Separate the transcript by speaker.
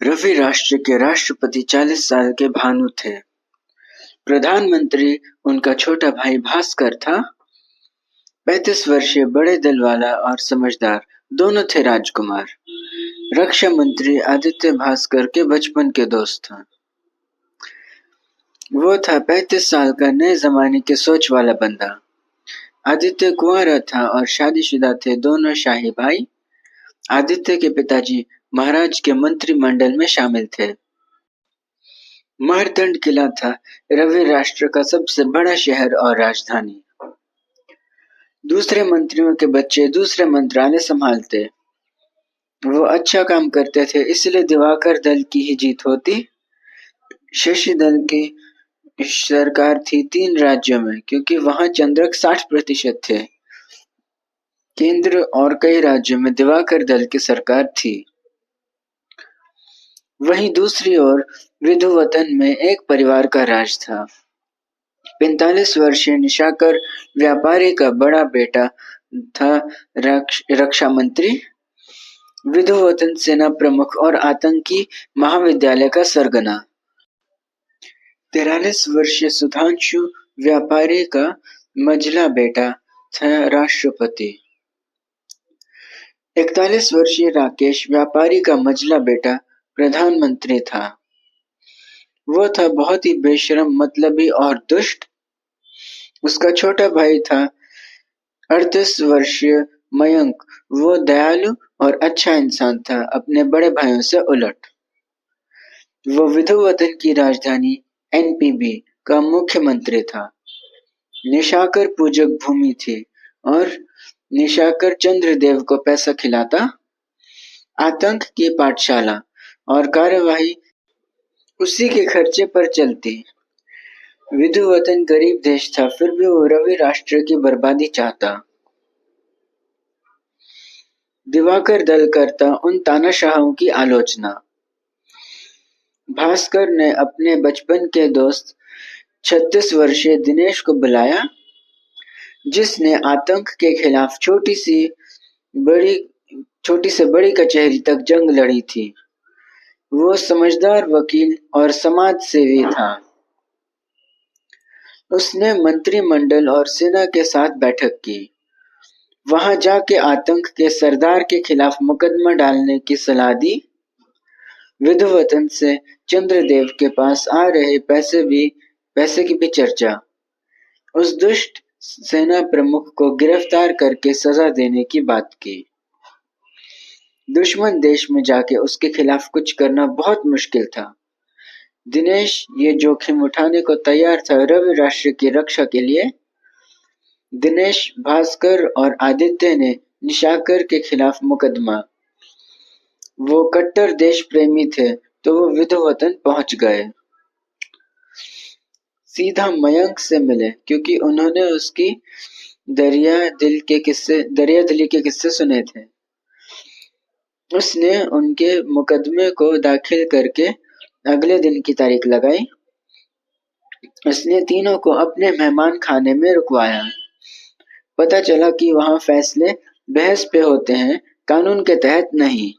Speaker 1: रवि राष्ट्र के राष्ट्रपति 40 साल के भानु थे। प्रधानमंत्री उनका छोटा भाई भास्कर था। 35 वर्षीय बड़े दिल वाला और समझदार दोनों थे राजकुमार। रक्षा मंत्री आदित्य भास्कर के बचपन के दोस्त था। वो था 35 साल का नए जमाने के सोच वाला बंदा। आदित्य कुंवारा था और शादीशुदा थे दोनों शाही भाई। आदित्य के पिताजी महाराज के मंत्रिमंडल में शामिल थे। महर्दंड किला था रवि राष्ट्र का सबसे बड़ा शहर और राजधानी। दूसरे मंत्रियों के बच्चे दूसरे मंत्रालय संभालते। वो अच्छा काम करते थे, इसलिए दिवाकर दल की ही जीत होती। शशि दल की सरकार थी 3 राज्यों में, क्योंकि वहां चंद्रक 60% थे। केंद्र और कई राज्यों में दिवाकर दल की सरकार थी। वहीं दूसरी ओर विधुवतन में एक परिवार का राज था। 45 वर्षीय निशाकर व्यापारी का बड़ा बेटा था रक्षा मंत्री, विधुवतन सेना प्रमुख और आतंकी महाविद्यालय का सरगना। 43 वर्षीय सुधांशु व्यापारी का मझला बेटा था राष्ट्रपति। 41 वर्षीय राकेश व्यापारी का मझला बेटा प्रधानमंत्री था। वो था बहुत ही बेशरम, मतलबी और दुष्ट। उसका छोटा भाई था 38 वर्षीय मयंक। वो दयालु और अच्छा इंसान था, अपने बड़े भाइयों से उलट। वो विधुवतन की राजधानी एनपीबी का मुख्यमंत्री था। निशाकर पूजक भूमि थी और निशाकर चंद्रदेव को पैसा खिलाता। आतंक की पाठशाला और कार्यवाही उसी के खर्चे पर चलती। विधुवतन गरीब देश था, फिर भी वो रवि राष्ट्र की बर्बादी चाहता। दिवाकर दल करता उन तानाशाहों की आलोचना। भास्कर ने अपने बचपन के दोस्त 36 वर्षीय दिनेश को बुलाया, जिसने आतंक के खिलाफ छोटी से बड़ी कचहरी तक जंग लड़ी थी। वो समझदार वकील और समाज सेवी था। उसने मंत्रिमंडल और सेना के साथ बैठक की। वहां जाके आतंक के सरदार के खिलाफ मुकदमा डालने की सलाह दी। विधुवतन से चंद्रदेव के पास आ रहे पैसे की भी चर्चा। उस दुष्ट सेना प्रमुख को गिरफ्तार करके सजा देने की बात की। दुश्मन देश में जाके उसके खिलाफ कुछ करना बहुत मुश्किल था। दिनेश ये जोखिम उठाने को तैयार था रवि राष्ट्र की रक्षा के लिए। दिनेश, भास्कर और आदित्य ने निशाकर के खिलाफ मुकदमा। वो कट्टर देश प्रेमी थे, तो वो विधुवतन पहुंच गए। सीधा मयंक से मिले, क्योंकि उन्होंने उसकी दरियादिली के किस्से सुने थे। उसने उनके मुकदमे को दाखिल करके अगले दिन की तारीख लगाई। उसने तीनों को अपने मेहमान खाने में रुकवाया। पता चला कि वहां फैसले बहस पे होते हैं, कानून के तहत नहीं।